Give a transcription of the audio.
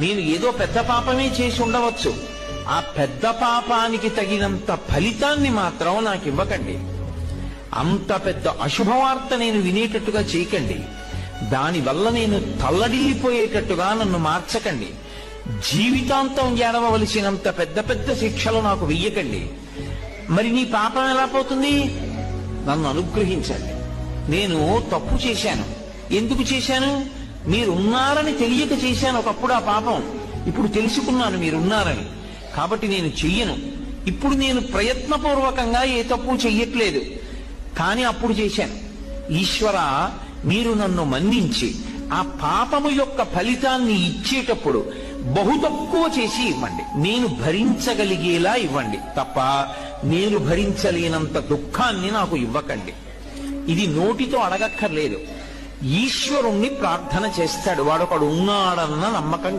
నేను ఏదో పెద్ద పాపమే చేసి ఉండవచ్చు, ఆ పెద్ద పాపానికి తగినంత ఫలితాన్ని మాత్రం నాకు ఇవ్వకండి. అంత పెద్ద అశుభవార్త నేను వినేటట్టుగా చేయకండి. దానివల్ల నేను తల్లడిల్లిపోయేటట్టుగా నన్ను మార్చకండి. జీవితాంతం ఏడవలసినంత పెద్ద పెద్ద శిక్షలు నాకు వెయ్యకండి. మరి నీ పాపం ఎలా పోతుంది? నన్ను అనుగ్రహించండి. నేను తప్పు చేశాను. ఎందుకు చేశాను? మీరున్నారని తెలియక చేశాను ఒకప్పుడు ఆ పాపం. ఇప్పుడు తెలుసుకున్నాను మీరున్నారని, కాబట్టి నేను చెయ్యను. ఇప్పుడు నేను ప్రయత్నపూర్వకంగా ఏ తప్పు చెయ్యట్లేదు, కానీ అప్పుడు చేశాను. ఈశ్వర, మీరు నన్ను మన్నించి ఆ పాపము యొక్క ఫలితాన్ని ఇచ్చేటప్పుడు బహు తక్కువ చేసి ఇవ్వండి. నేను భరించగలిగేలా ఇవ్వండి తప్ప నేను భరించలేనంత దుఃఖాన్ని నాకు ఇవ్వకండి. ఇది నోటితో అడగక్కర్లేదు. ఈశ్వరుణ్ణి ప్రార్థన చేస్తాడు. వాడొకడు ఉన్నాడన్న నమ్మకం